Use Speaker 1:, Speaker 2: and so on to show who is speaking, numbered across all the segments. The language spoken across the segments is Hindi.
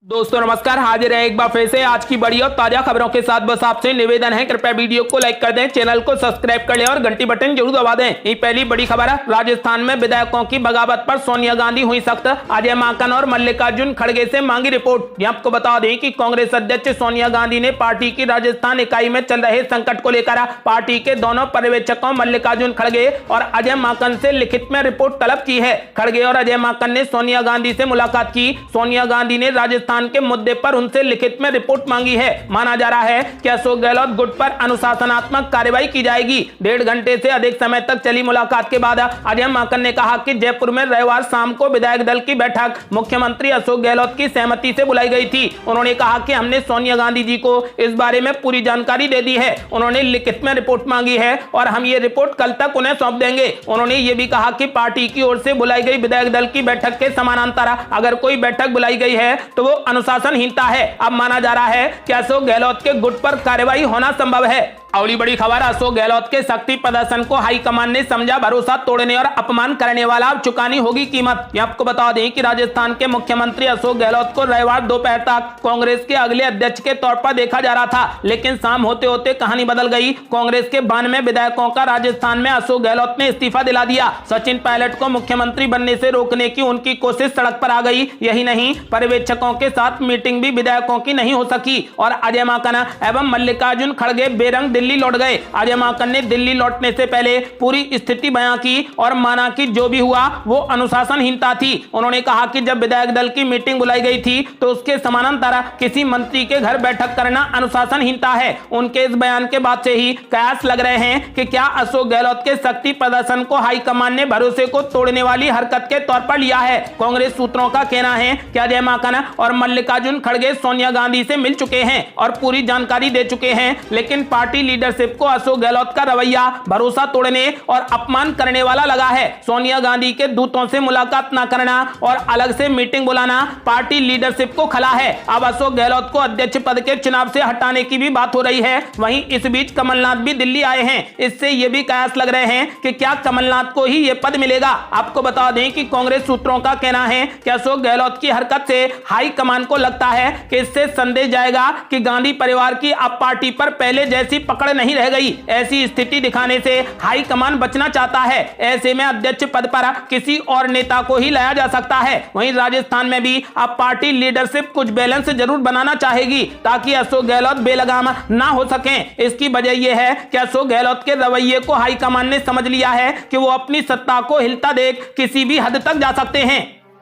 Speaker 1: दोस्तों नमस्कार, हाजिर है एक बार फिर से आज की बड़ी और ताजा खबरों के साथ। बस आपसे निवेदन है, कृपया वीडियो को लाइक कर दें, चैनल को सब्सक्राइब कर लें और घंटी बटन जरूर दबा दें। ये पहली बड़ी खबर है। राजस्थान में विधायकों की बगावत पर सोनिया गांधी हुई सख्त, अजय माकन और मल्लिकार्जुन खड़गे से मांगी रिपोर्ट। आपको बता दें कि कांग्रेस अध्यक्ष सोनिया गांधी ने पार्टी की राजस्थान इकाई में चल रहे संकट को लेकर पार्टी के दोनों पर्यवेक्षकों मल्लिकार्जुन खड़गे और अजय माकन से लिखित में रिपोर्ट तलब की है। खड़गे और अजय माकन ने सोनिया गांधी से मुलाकात की। सोनिया गांधी ने राजस्थान के मुद्दे पर उनसे लिखित में रिपोर्ट मांगी है। माना जा रहा है कि अशोक गहलोत गुट पर अनुशासनात्मक कार्रवाई की जाएगी। 1.5 घंटे से अधिक समय तक चली मुलाकात के बाद अजय माकन ने कहा कि जयपुर में रविवार शाम को विधायक दल की बैठक मुख्यमंत्री अशोक गहलोत की सहमति से बुलाई गई थी। उन्होंने कहा कि हमने सोनिया गांधी जी को इस बारे में पूरी जानकारी दे दी है। उन्होंने लिखित में रिपोर्ट मांगी है और हम ये रिपोर्ट कल तक उन्हें सौंप देंगे। उन्होंने ये भी कहा कि पार्टी की ओर से बुलाई गई विधायक दल की बैठक के समानांतर अगर कोई बैठक बुलाई गई है तो वो अनुशासनहीनता है। अब माना जा रहा है कि अशोक गहलोत के गुट पर कार्रवाई होना संभव है। अगली बड़ी खबर, अशोक गहलोत के शक्ति प्रदर्शन को हाईकमान ने समझा भरोसा तोड़ने और अपमान करने वाला, अब चुकानी होगी कीमत। आपको बता दें कि राजस्थान के मुख्यमंत्री अशोक गहलोत को रविवार दोपहर तक कांग्रेस के अगले अध्यक्ष के तौर पर देखा जा रहा था, लेकिन शाम होते होते कहानी बदल गई। कांग्रेस के 92 विधायकों का राजस्थान में अशोक गहलोत ने इस्तीफा दिला दिया। सचिन पायलट को मुख्यमंत्री बनने से रोकने की उनकी कोशिश सड़क पर आ गई। यही नहीं, पर्यवेक्षकों के साथ मीटिंग भी विधायकों की नहीं हो सकी और अजय माकन एवं मल्लिकार्जुन खड़गे बेरंग दिल्ली लौट गए। अजय माकन ने दिल्ली लौटने से पहले पूरी स्थिति बयां की और माना कि जो भी हुआ वो अनुशासनहीनता थी। उन्होंने कहा कि जब विधायक दल की मीटिंग बुलाई गई थी तो उसके समानांतर किसी मंत्री के घर बैठक करना अनुशासनहीनता है। उनके इस बयान के बाद से ही कयास लग रहे हैं कि क्या अशोक गहलोत के शक्ति प्रदर्शन को हाईकमान ने भरोसे को तोड़ने वाली हरकत के तौर पर लिया है। कांग्रेस सूत्रों का कहना है कि अजय माकन और मल्लिकार्जुन खड़गे सोनिया गांधी से मिल चुके हैं और पूरी जानकारी दे चुके हैं, लेकिन पार्टी लीडरशिप को अशोक गहलोत का रवैया भरोसा तोड़ने और अपमान करने वाला लगा है। सोनिया गांधी के दूतों से मुलाकात न करना और अलग से मीटिंग बुलाना पार्टी लीडरशिप को खला है। अब अशोक गहलोत को अध्यक्ष पद के चुनाव से हटाने की भी बात हो रही है। वहीं इस बीच कमलनाथ भी दिल्ली आए हैं। इससे ये भी कयास लग रहे हैं कि क्या कमलनाथ को ही ये पद मिलेगा। आपको बता दें कि कांग्रेस सूत्रों का कहना है कि अशोक गहलोत की हरकत से हाईकमान को लगता है कि इससे संदेश जाएगा कि गांधी परिवार की अब पार्टी पर पहले जैसी पकड़ नहीं रह गई। ऐसी स्थिति दिखाने से हाईकमान बचना चाहता है। ऐसे में अध्यक्ष पद पर किसी और नेता को ही लाया जा सकता है। वहीं राजस्थान में भी अब पार्टी लीडरशिप कुछ बैलेंस जरूर बनाना चाहेगी ताकि अशोक गहलोत बेलगाम ना हो सकें। इसकी वजह यह है कि अशोक गहलोत के रवैये को हाईकमान ने समझ लिया है कि वो अपनी सत्ता को हिलता देख किसी भी हद तक जा सकते हैं।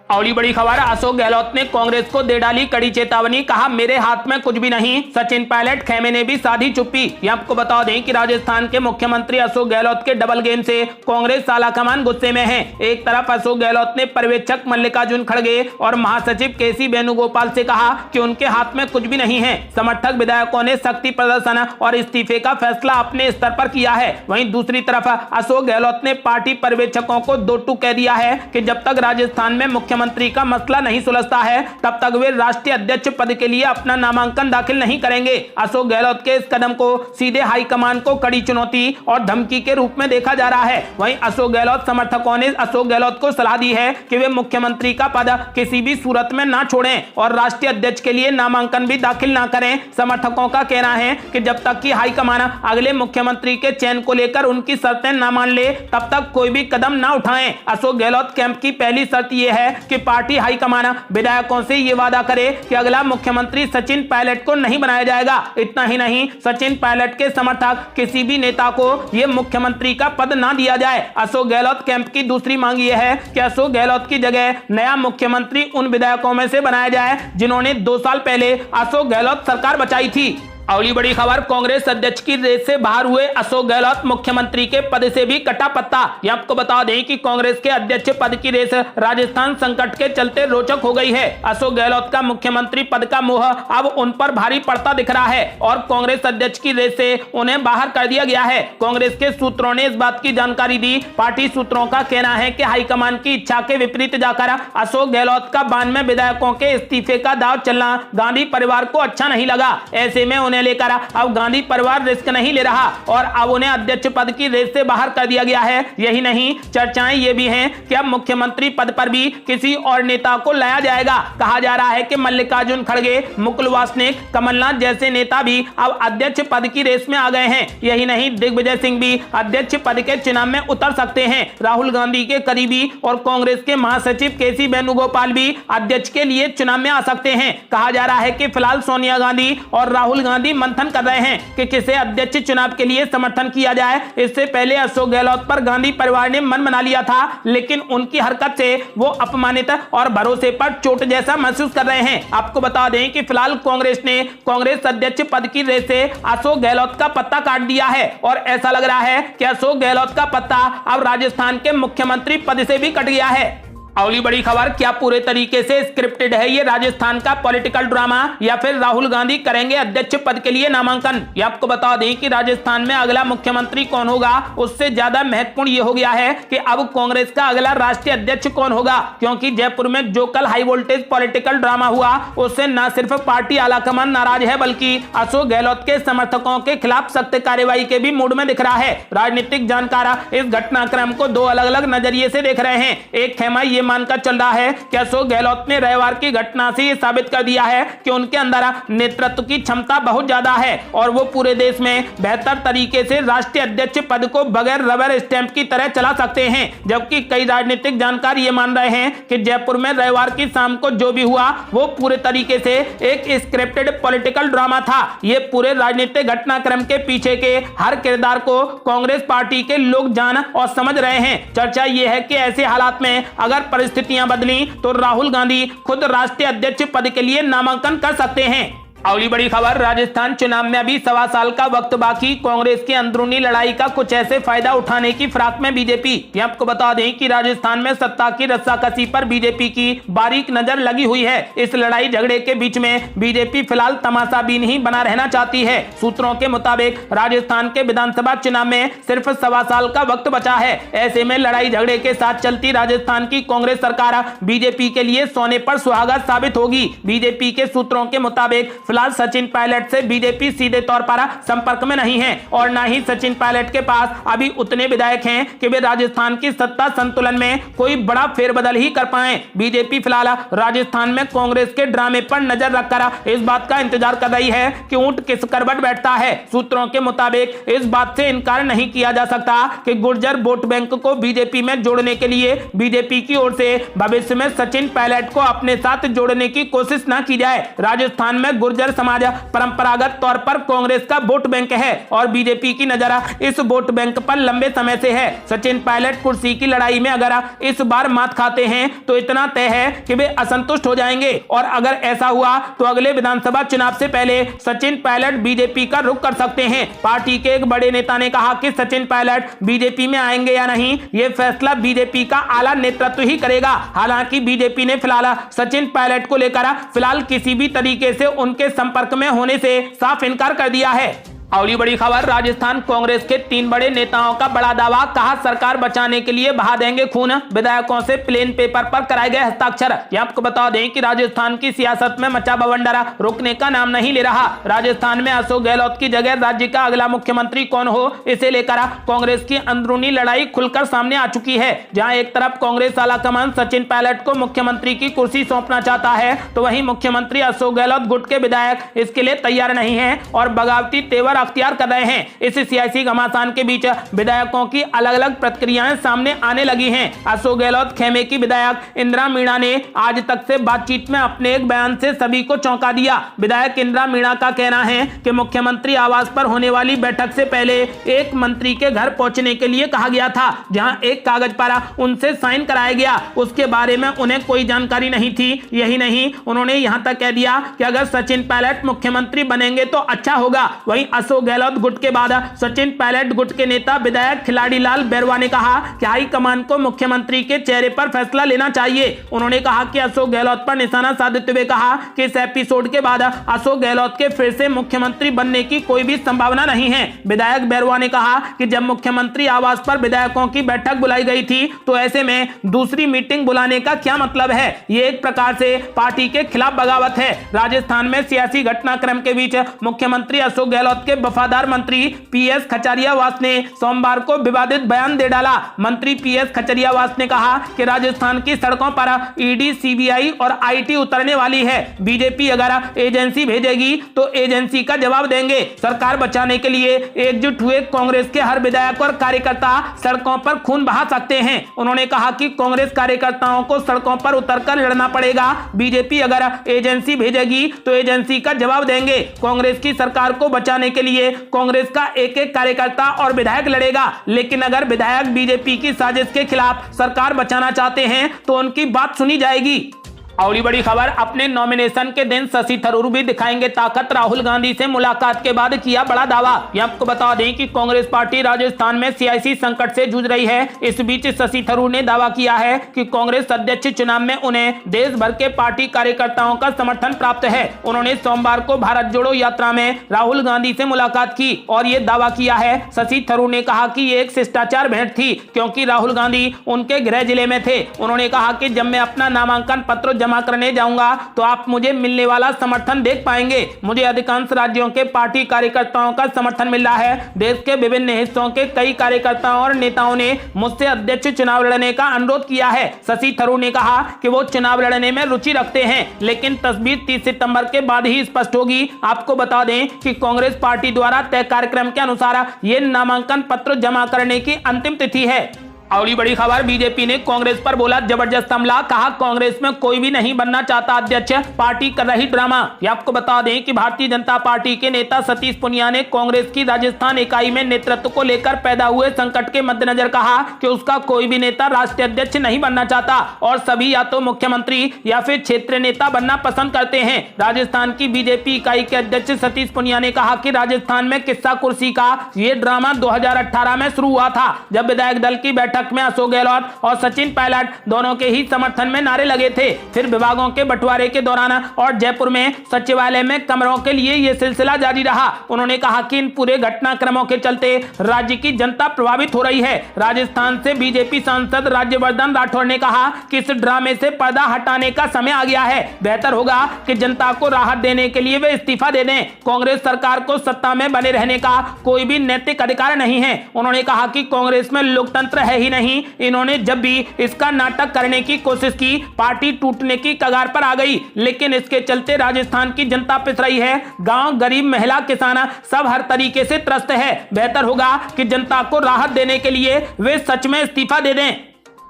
Speaker 1: अगली बड़ी खबर, अशोक गहलोत ने कांग्रेस को दे डाली कड़ी चेतावनी, कहा मेरे हाथ में कुछ भी नहीं। सचिन पायलट खेमे ने भी साधी चुप्पी। आपको बता दें कि राजस्थान के मुख्यमंत्री अशोक गहलोत के डबल गेम से कांग्रेस आलाकमान गुस्से में है। एक तरफ अशोक गहलोत ने पर्यवेक्षक मल्लिकार्जुन खड़गे और महासचिव केसी वेणुगोपाल से कहा कि उनके हाथ में कुछ भी नहीं है। समर्थक विधायकों ने शक्ति प्रदर्शन और इस्तीफे का फैसला अपने स्तर पर किया है। वहीं दूसरी तरफ अशोक गहलोत ने पार्टी पर्यवेक्षकों को दो टूक कह दिया है कि जब तक राजस्थान में मुख्यमंत्री का मसला नहीं सुलझता है तब तक वे राष्ट्रीय अध्यक्ष पद के लिए अपना नामांकन दाखिल नहीं करेंगे। अशोक गहलोत के इस कदम को सीधे हाईकमान को कड़ी चुनौती और धमकी के रूप में देखा जा रहा है। वहीं अशोक गहलोत समर्थकों ने अशोक गहलोत को सलाह दी है कि वे मुख्यमंत्री का पद किसी भी सूरत में ना छोड़ें और राष्ट्रीय अध्यक्ष के लिए नामांकन भी दाखिल ना करें। समर्थकों का कहना है कि जब तक कि हाईकमान अगले मुख्यमंत्री के चयन को लेकर उनकी शर्तें ना मान ले तब तक कोई भी कदम ना उठाएं। अशोक गहलोत कैंप की पहली शर्त यह है कि पार्टी हाईकमान विधायकों से यह वादा करे कि अगला मुख्यमंत्री सचिन पायलट को नहीं बनाया जाएगा। इतना ही नहीं, सचिन पायलट के समर्थक किसी भी नेता को यह मुख्यमंत्री का पद ना दिया जाए। अशोक गहलोत कैंप की दूसरी मांग यह है कि अशोक गहलोत की जगह नया मुख्यमंत्री उन विधायकों में से बनाया जाए जिन्होंने 2 साल पहले अशोक गहलोत सरकार बचाई थी। अगली बड़ी खबर, कांग्रेस अध्यक्ष की रेस से बाहर हुए अशोक गहलोत मुख्यमंत्री के पद से भी कटा पत्ता। आपको बता दें कि कांग्रेस के अध्यक्ष पद की रेस राजस्थान संकट के चलते रोचक हो गई है। अशोक गहलोत का मुख्यमंत्री पद का मोह अब उन पर भारी पड़ता दिख रहा है और कांग्रेस अध्यक्ष की रेस से उन्हें बाहर कर दिया गया है। कांग्रेस के सूत्रों ने इस बात की जानकारी दी। पार्टी सूत्रों का कहना है कि हाईकमान की इच्छा के विपरीत जाकर अशोक गहलोत का 92 विधायकों के इस्तीफे का दाव चलना गांधी परिवार को अच्छा नहीं लगा। ऐसे में उन्हें निर्णय लेकर अब गांधी परिवार रिस्क नहीं ले रहा और अब उन्हें अध्यक्ष पद की रेस से बाहर कर दिया गया है। यही नहीं, चर्चाएं ये भी हैं कि अब मुख्यमंत्री पद पर भी किसी और नेता को लाया जाएगा। कहा जा रहा है कि मल्लिकार्जुन खड़गे, मुकुल वासनिक, कमलनाथ जैसे नेता भी अब अध्यक्ष पद की रेस में आ गए हैं। यही नहीं, दिग्विजय सिंह भी अध्यक्ष पद के चुनाव में उतर सकते हैं। राहुल गांधी के करीबी और कांग्रेस के महासचिव केसी वेणुगोपाल भी अध्यक्ष के लिए चुनाव में आ सकते हैं। कहा जा रहा है कि फिलहाल सोनिया गांधी और राहुल गांधी मंथन कर रहे हैं कि किसे अध्यक्ष चुनाव के लिए समर्थन किया जाए। इससे पहले अशोक गहलोत पर गांधी परिवार ने मन बना लिया था, लेकिन उनकी हरकत से वो अपमानित और भरोसे पर चोट जैसा महसूस कर रहे हैं। आपको बता दें कि फिलहाल कांग्रेस ने कांग्रेस अध्यक्ष पद की रेस से अशोक गहलोत का पत्ता काट दिया है और ऐसा लग रहा है कि अशोक गहलोत का पत्ता अब राजस्थान के मुख्यमंत्री पद से भी कट गया है। अगली बड़ी खबर, क्या पूरे तरीके से स्क्रिप्टेड है ये राजस्थान का पॉलिटिकल ड्रामा या फिर राहुल गांधी करेंगे अध्यक्ष पद के लिए नामांकन? ये आपको बता दें कि राजस्थान में अगला मुख्यमंत्री कौन होगा उससे ज्यादा महत्वपूर्ण ये हो गया है कि अब कांग्रेस का अगला राष्ट्रीय अध्यक्ष कौन होगा, क्योंकि जयपुर में जो कल हाई वोल्टेज पॉलिटिकल ड्रामा हुआ उससे न सिर्फ पार्टी आलाकमान नाराज है बल्कि अशोक गहलोत के समर्थकों के खिलाफ सख्त कार्रवाई के भी मूड में दिख रहा है। राजनीतिक जानकार इस घटनाक्रम को दो अलग अलग नजरिए से देख रहे हैं। एक खेमा ये मानकर चल रहा है कि अशोक गहलोत ने रविवार की घटना से यह साबित कर दिया है कि उनके अंदर नेतृत्व की क्षमता बहुत ज्यादा है और वो पूरे देश में बेहतर तरीके से राष्ट्रीय अध्यक्ष पद को बगैर रबर स्टैंप की तरह चला सकते हैं। जबकि कई राजनीतिक जानकार ये मान रहे हैं कि जयपुर में रविवार की शाम को जो भी हुआ वो पूरे तरीके से एक स्क्रिप्टेड पॉलिटिकल ड्रामा था। ये पूरे राजनीतिक घटनाक्रम के पीछे के हर किरदार को कांग्रेस पार्टी के लोग जान और समझ रहे हैं। चर्चा ये है कि ऐसे हालात में अगर परिस्थितियां बदली तो राहुल गांधी खुद राष्ट्रीय अध्यक्ष पद के लिए नामांकन कर सकते हैं। अगली बड़ी खबर, राजस्थान चुनाव में अभी 1.25 साल का वक्त बाकी, कांग्रेस की अंदरूनी लड़ाई का कुछ ऐसे फायदा उठाने की फिराक में बीजेपी। ये आपको बता दें कि राजस्थान में सत्ता की रस्साकसी पर बीजेपी की बारीक नजर लगी हुई है। इस लड़ाई झगड़े के बीच में बीजेपी फिलहाल तमाशाबीन ही बना रहना चाहती है। सूत्रों के मुताबिक राजस्थान के विधानसभा चुनाव में सिर्फ 1.25 साल का वक्त बचा है। ऐसे में लड़ाई झगड़े के साथ चलती राजस्थान की कांग्रेस सरकार बीजेपी के लिए सोने पर सुहागा साबित होगी। बीजेपी के सूत्रों के मुताबिक फिलहाल सचिन पायलट से बीजेपी सीधे तौर पर संपर्क में नहीं है और न ही सचिन पायलट के पास अभी उतने विधायक हैं कि वे राजस्थान की सत्ता संतुलन में कोई बड़ा फेरबदल ही कर पाए। बीजेपी फिलहाल राजस्थान में कांग्रेस के ड्रामे पर नजर रखकर इस बात का इंतजार कर रही है कि ऊंट किस करवट बैठता है। सूत्रों के मुताबिक इस बात से इनकार नहीं किया जा सकता कि गुर्जर वोट बैंक को बीजेपी में जोड़ने के लिए बीजेपी की ओर से भविष्य में सचिन पायलट को अपने साथ जोड़ने की कोशिश न की जाए। राजस्थान में गुर्जर समाज परंपरागत तौर पर कांग्रेस का वोट बैंक है और बीजेपी की नजर इस वोट बैंक पर लंबे समय से है। सचिन पायलट कुर्सी की लड़ाई में अगर इस बार मात खाते हैं तो इतना तय है कि वे असंतुष्ट हो जाएंगे और अगर ऐसा हुआ तो अगले विधानसभा चुनाव से पहले सचिन पायलट बीजेपी का रुख कर सकते हैं। पार्टी के एक बड़े नेता ने कहा कि सचिन पायलट बीजेपी में आएंगे या नहीं यह फैसला बीजेपी का आला नेतृत्व ही करेगा। हालांकि बीजेपी ने फिलहाल सचिन पायलट को लेकर फिलहाल किसी भी तरीके से उनके संपर्क में होने से साफ इनकार कर दिया है। अगली बड़ी खबर, राजस्थान कांग्रेस के 3 बड़े नेताओं का बड़ा दावा, कहा सरकार बचाने के लिए बहा देंगे खून, विधायकों से प्लेन पेपर पर कराए गए हस्ताक्षर। ये आपको बता दें कि राजस्थान की सियासत में मचा बवंडर रुकने का नाम नहीं ले रहा। राजस्थान में अशोक गहलोत की जगह राज्य का अगला मुख्यमंत्री कौन हो इसे लेकर कांग्रेस की अंदरूनी लड़ाई खुलकर सामने आ चुकी है। जहां एक तरफ कांग्रेस आलाकमान सचिन पायलट को मुख्यमंत्री की कुर्सी सौंपना चाहता है तो वहीं मुख्यमंत्री अशोक गहलोत गुट के विधायक इसके लिए तैयार नहीं है और बगावती तेवर अख्तियार कर रहे हैं। इस सियासी घमासान के बीच विधायकों की अलग अलग प्रतिक्रियाएं सामने आने लगी हैं। अशोक गहलोत खेमे की विधायक इंदिरा मीणा ने आज तक से बातचीत में अपने एक बयान से सभी को चौंका दिया। विधायक इंदिरा मीणा का कहना है कि मुख्यमंत्री आवास पर होने वाली बैठक से पहले एक मंत्री के घर पहुंचने के लिए कहा गया था, जहां एक कागज पर उनसे साइन कराया गया। उसके बारे में उन्हें कोई जानकारी नहीं थी। यही नहीं, उन्होंने यहां तक कह दिया कि अगर सचिन पायलट मुख्यमंत्री बनेंगे तो अच्छा होगा। वहीं अशोक गहलोत गुट के बाद सचिन पायलट गुट के नेता विधायक खिलाड़ीलाल बैरवा ने कहा कि हाईकमान को मुख्यमंत्री के चेहरे पर फैसला लेना चाहिए। उन्होंने कहा कि अशोक गहलोत पर निशाना साधते हुए कहा कि इस एपिसोड के बाद अशोक गहलोत के फिर से मुख्यमंत्री बनने की कोई भी संभावना नहीं है। विधायक बैरवा ने कहा कि जब मुख्यमंत्री आवास पर विधायकों की बैठक बुलाई गई थी तो ऐसे में दूसरी मीटिंग बुलाने का क्या मतलब है? ये एक प्रकार से पार्टी के खिलाफ बगावत है। राजस्थान में सियासी घटनाक्रम के बीच मुख्यमंत्री अशोक गहलोत के वफादार मंत्री पीएस खचरियावास ने सोमवार को विवादित बयान दे डाला। मंत्री पीएस खचरियावास ने कहा कि राजस्थान की सड़कों पर ईडी, सीबीआई और आईटी उतरने वाली है। बीजेपी अगर एजेंसी भेजेगी तो एजेंसी का जवाब देंगे। सरकार बचाने के लिए एकजुट हुए कांग्रेस के हर विधायक और कार्यकर्ता सड़कों पर खून बहा सकते हैं। उन्होंने कहा कि कांग्रेस कार्यकर्ताओं को सड़कों पर उतरकर लड़ना पड़ेगा। बीजेपी अगर एजेंसी भेजेगी तो एजेंसी का जवाब देंगे। कांग्रेस की सरकार को बचाने के लिए कांग्रेस का एक एक कार्यकर्ता और विधायक लड़ेगा, लेकिन अगर विधायक बीजेपी की साजिश के खिलाफ सरकार बचाना चाहते हैं तो उनकी बात सुनी जाएगी। और बड़ी खबर, अपने नॉमिनेशन के दिन शशि थरूर भी दिखाएंगे ताकत। राहुल गांधी से मुलाकात के बाद किया बड़ा दावा। ये आपको बता दें कि कांग्रेस पार्टी राजस्थान में सियासी संकट से जूझ रही है। इस बीच शशि थरूर ने दावा किया है कि कांग्रेस अध्यक्ष चुनाव में उन्हें देश भर के पार्टी कार्यकर्ताओं का समर्थन प्राप्त है। उन्होंने सोमवार को भारत जोड़ो यात्रा में राहुल गांधी से मुलाकात की और ये दावा किया है। शशि थरूर ने कहा कि ये एक शिष्टाचार भेंट थी क्योंकि राहुल गांधी उनके गृह जिले में थे। उन्होंने कहा कि जब मैं अपना नामांकन पत्र जमा करने जाऊंगा तो आप मुझे मिलने वाला समर्थन देख पाएंगे। मुझे अधिकांश राज्यों के पार्टी कार्यकर्ताओं का समर्थन मिल रहा है। देश के विभिन्न हिस्सों के कई कार्यकर्ताओं और नेताओं ने मुझसे अध्यक्ष चुनाव लड़ने का अनुरोध किया है। शशि थरूर ने कहा कि वो चुनाव लड़ने में रुचि रखते हैं, लेकिन तस्वीर 30 सितंबर के बाद ही स्पष्ट होगी। आपको बता दें कि कांग्रेस पार्टी द्वारा तय कार्यक्रम के अनुसार ये नामांकन पत्र जमा करने की अंतिम तिथि है। और बड़ी खबर, बीजेपी ने कांग्रेस पर बोला जबरदस्त हमला। कहा कांग्रेस में कोई भी नहीं बनना चाहता अध्यक्ष, पार्टी कर रही ड्रामा। ये आपको बता दें कि भारतीय जनता पार्टी के नेता सतीश पुनिया ने कांग्रेस की राजस्थान इकाई में नेतृत्व को लेकर पैदा हुए संकट के मद्देनजर कहा कि उसका कोई भी नेता राष्ट्रीय अध्यक्ष नहीं बनना चाहता और सभी या तो मुख्यमंत्री या फिर क्षेत्रीय नेता बनना पसंद करते हैं। राजस्थान की बीजेपी इकाई के अध्यक्ष सतीश पुनिया ने कहा कि राजस्थान में किस्सा कुर्सी का ये ड्रामा 2018 में शुरू हुआ था, जब विधायक दल की बैठक में अशोक गहलोत और सचिन पायलट दोनों के ही समर्थन में नारे लगे थे। फिर विभागों के बंटवारे के दौरान और जयपुर में सचिवालय में कमरों के लिए यह सिलसिला जारी रहा। उन्होंने कहा कि इन पूरे घटनाक्रमों के चलते राज्य की जनता प्रभावित हो रही है। राजस्थान से बीजेपी सांसद राज्यवर्धन राठौर ने कहा कि इस ड्रामे से पर्दा हटाने का समय आ गया है। बेहतर होगा कि जनता को राहत देने के लिए वे इस्तीफा दे दें। कांग्रेस सरकार को सत्ता में बने रहने का कोई भी नैतिक अधिकार नहीं है। उन्होंने कहा कि कांग्रेस में लोकतंत्र है ही नहीं। इन्होंने जब भी इसका नाटक करने की कोशिश की, पार्टी टूटने की कगार पर आ गई, लेकिन इसके चलते राजस्थान की जनता पिस रही है। गांव, गरीब, महिला, किसान सब हर तरीके से त्रस्त है। बेहतर होगा कि जनता को राहत देने के लिए वे सच में इस्तीफा दे दें।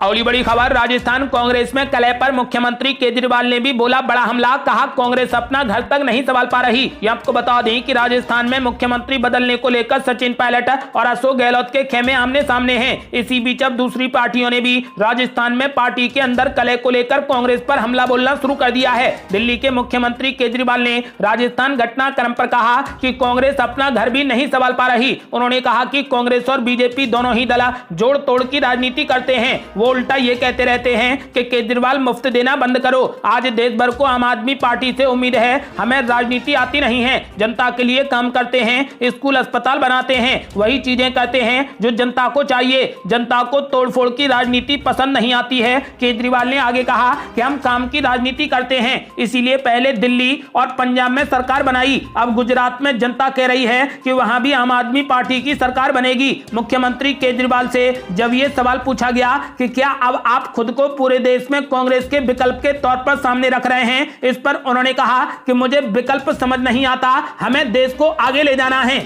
Speaker 1: अगली बड़ी खबर, राजस्थान कांग्रेस में कलह पर मुख्यमंत्री केजरीवाल ने भी बोला बड़ा हमला। कहा कांग्रेस अपना घर तक नहीं संभाल पा रही। ये आपको बता दें कि राजस्थान में मुख्यमंत्री बदलने को लेकर सचिन पायलट और अशोक गहलोत के खेमे आमने सामने हैं। इसी बीच अब दूसरी पार्टियों ने भी राजस्थान में पार्टी के अंदर कलह को लेकर कांग्रेस पर हमला बोलना शुरू कर दिया है। दिल्ली के मुख्यमंत्री केजरीवाल ने राजस्थान घटनाक्रम पर कहा कि कांग्रेस अपना घर भी नहीं संभाल पा रही। उन्होंने कहा कि कांग्रेस और बीजेपी दोनों ही दल जोड़ तोड़ की राजनीति करते हैं। वो उल्टा ये कहते रहते हैं कि केजरीवाल मुफ्त देना बंद करो। आज देश भर को आम आदमी पार्टी से उम्मीद है। हमें राजनीति आती नहीं है, जनता के लिए काम करते हैं, स्कूल अस्पताल बनाते हैं, वही चीजें करते हैं जो जनता को चाहिए। जनता को तोड़फोड़ की राजनीति पसंद नहीं आती है। केजरीवाल ने आगे कहा कि हम काम की राजनीति करते हैं, इसीलिए पहले दिल्ली और पंजाब में सरकार बनाई। अब गुजरात में जनता कह रही है कि वहां भी आम आदमी पार्टी की सरकार बनेगी। मुख्यमंत्री केजरीवाल से जब यह सवाल पूछा गया कि क्या अब आप खुद को पूरे देश में कांग्रेस के विकल्प के तौर पर सामने रख रहे हैं, इस पर उन्होंने कहा कि मुझे विकल्प समझ नहीं आता, हमें देश को आगे ले जाना है।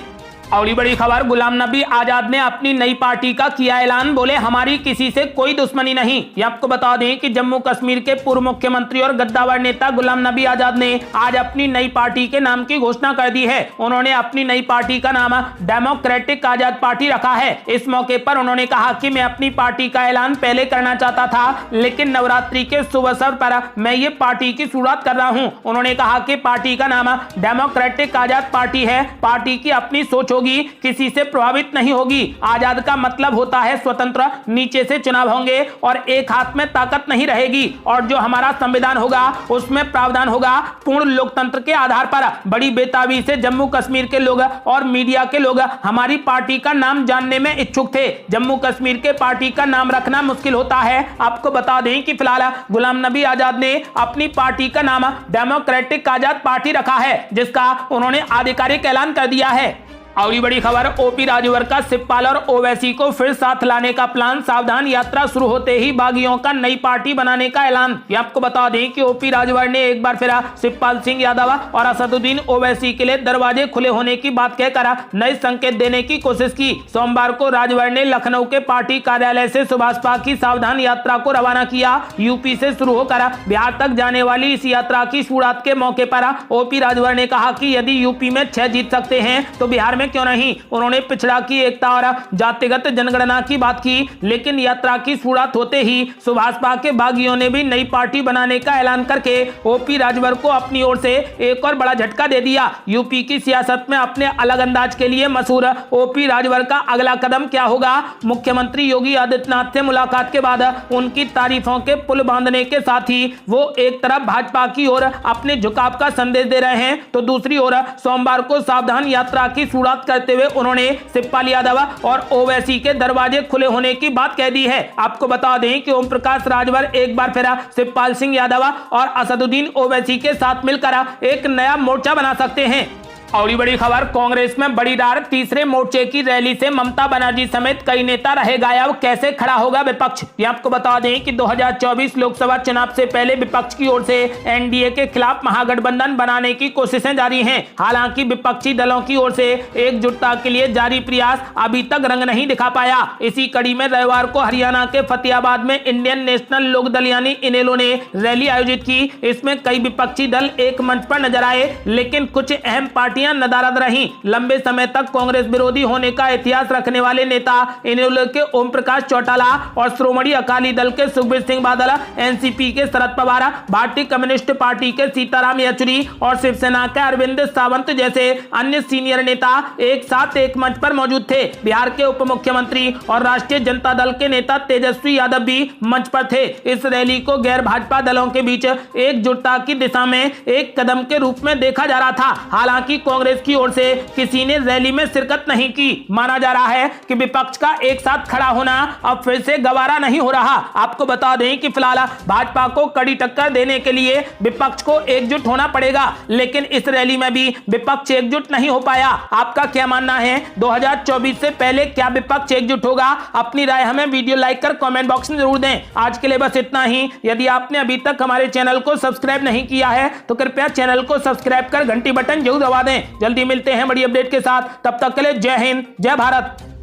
Speaker 1: और बड़ी खबर, गुलाम नबी आजाद ने अपनी नई पार्टी का किया ऐलान। बोले हमारी किसी से कोई दुश्मनी नहीं। ये आपको बता दें कि जम्मू कश्मीर के पूर्व मुख्यमंत्री और गद्दावर नेता गुलाम नबी आजाद ने आज अपनी नई पार्टी के नाम की घोषणा कर दी है। उन्होंने अपनी नई पार्टी का नाम डेमोक्रेटिक आजाद पार्टी रखा है। इस मौके पर उन्होंने कहा कि मैं अपनी पार्टी का ऐलान पहले करना चाहता था, लेकिन नवरात्रि के शुभ अवसर पर मैं ये पार्टी की शुरुआत कर रहा हूं। उन्होंने कहा कि पार्टी का नाम डेमोक्रेटिक आजाद पार्टी है। पार्टी की अपनी सोच होगी, किसी से प्रभावित नहीं होगी। आजाद का मतलब होता है स्वतंत्र, नीचे से चुनाव होंगे और एक हाथ में ताकत नहीं रहेगी, और जो हमारा संविधान होगा उसमें प्रावधान होगा पूर्ण लोकतंत्र के आधार पर। बड़ी बेताबी से जम्मू कश्मीर के लोग और मीडिया के लोग हमारी पार्टी का नाम जानने में इच्छुक थे। जम्मू कश्मीर के पार्टी का नाम रखना मुश्किल होता है। आपको बता दें कि फिलहाल गुलाम नबी आजाद ने अपनी पार्टी का नाम डेमोक्रेटिक आजाद पार्टी रखा है, जिसका उन्होंने आधिकारिक ऐलान कर दिया है। और बड़ी खबर, ओपी राजभर का शिवपाल और ओवैसी को फिर साथ लाने का प्लान। सावधान, यात्रा शुरू होते ही बागियों का नई पार्टी बनाने का ऐलान। ये आपको बता दें कि ओपी राजभर ने एक बार फिर शिवपाल सिंह यादव और असदुद्दीन ओवैसी के लिए दरवाजे खुले होने की बात कहकर नए संकेत देने की कोशिश की। सोमवार को राजभर ने लखनऊ के पार्टी कार्यालय से सुभाषपा की सावधान यात्रा को रवाना किया। यूपी से शुरू होकर बिहार तक जाने वाली इस यात्रा की शुरुआत के मौके पर ओपी राजभर ने कहा कि यदि यूपी में 6 जीत सकते हैं तो बिहार में क्यों नहीं। उन्होंने पिछड़ा की एकता और जातिगत जनगणना की बात की, लेकिन यात्रा की शुरुआत होते ही सुभाषपा के बागियों ने भी नई पार्टी बनाने का ऐलान करके ओपी राजभर को अपनी ओर से एक और बड़ा झटका दे दिया। यूपी की सियासत में अपने अलग अंदाज के लिए मशहूर ओपी राजभर का अगला कदम क्या होगा। मुख्यमंत्री योगी आदित्यनाथ से मुलाकात के बाद उनकी तारीफों के पुल बांधने के साथ ही वो एक तरफ भाजपा की ओर अपने झुकाव का संदेश दे रहे हैं, तो दूसरी ओर सोमवार को सावधान यात्रा की शुरुआत करते हुए उन्होंने शिवपाल यादव और ओवैसी के दरवाजे खुले होने की बात कह दी है। आपको बता दें कि ओम प्रकाश राजभर एक बार फिर शिवपाल सिंह यादव और असदुद्दीन ओवैसी के साथ मिलकर एक नया मोर्चा बना सकते हैं। और बड़ी खबर, कांग्रेस में बड़ी रार, तीसरे मोर्चे की रैली से ममता बनर्जी समेत कई नेता रहे गायब। कैसे खड़ा होगा विपक्ष। ये आपको बता दें कि 2024 लोकसभा चुनाव से पहले विपक्ष की ओर से एनडीए के खिलाफ महागठबंधन बनाने की कोशिशें जारी हैं। हालांकि विपक्षी दलों की ओर से एकजुटता के लिए जारी प्रयास अभी तक रंग नहीं दिखा पाया। इसी कड़ी में रविवार को हरियाणा के फतेहाबाद में इंडियन नेशनल लोकदल यानी इनेलो ने रैली आयोजित की। इसमें कई विपक्षी दल एक मंच पर नजर आए, लेकिन कुछ अहम पार्टियां नदारद रहीं। लंबे समय तक कांग्रेस विरोधी होने का इतिहास रखने वाले नेता इनेलो के ओम प्रकाश चौटाला और श्रोमणी अकाली दल के सुखबीर सिंह बादल, एनसीपी के शरद पवार, भारतीय कम्युनिस्ट पार्टी के सीताराम येचुरी और शिवसेना के अरविंद सावंत जैसे अन्य सीनियर नेता एक साथ एक मंच पर मौजूद थे। बिहार के उप मुख्यमंत्री और राष्ट्रीय जनता दल के नेता तेजस्वी यादव भी मंच पर थे। इस रैली को गैर भाजपा दलों के बीच एकजुटता की दिशा में एक कदम के रूप में देखा जा रहा था। हालांकि कांग्रेस की ओर से किसी ने रैली में शिरकत नहीं की। माना जा रहा है कि विपक्ष का एक साथ खड़ा होना अब फिर से गवारा नहीं हो रहा। आपको बता दें कि फिलहाल भाजपा को कड़ी टक्कर देने के लिए विपक्ष को एकजुट होना पड़ेगा, लेकिन इस रैली में भी विपक्ष एकजुट नहीं हो पाया। आपका क्या मानना है, 2024 से पहले क्या विपक्ष एकजुट होगा? अपनी राय हमें वीडियो लाइक कर कमेंट बॉक्स में जरूर दें। आज के लिए बस इतना ही। यदि आपने अभी तक हमारे चैनल को सब्सक्राइब नहीं किया है तो कृपया चैनल को सब्सक्राइब कर घंटी बटन जरूर दबा दें। जल्दी मिलते हैं बड़ी अपडेट के साथ, तब तक के लिए जय हिंद, जय भारत।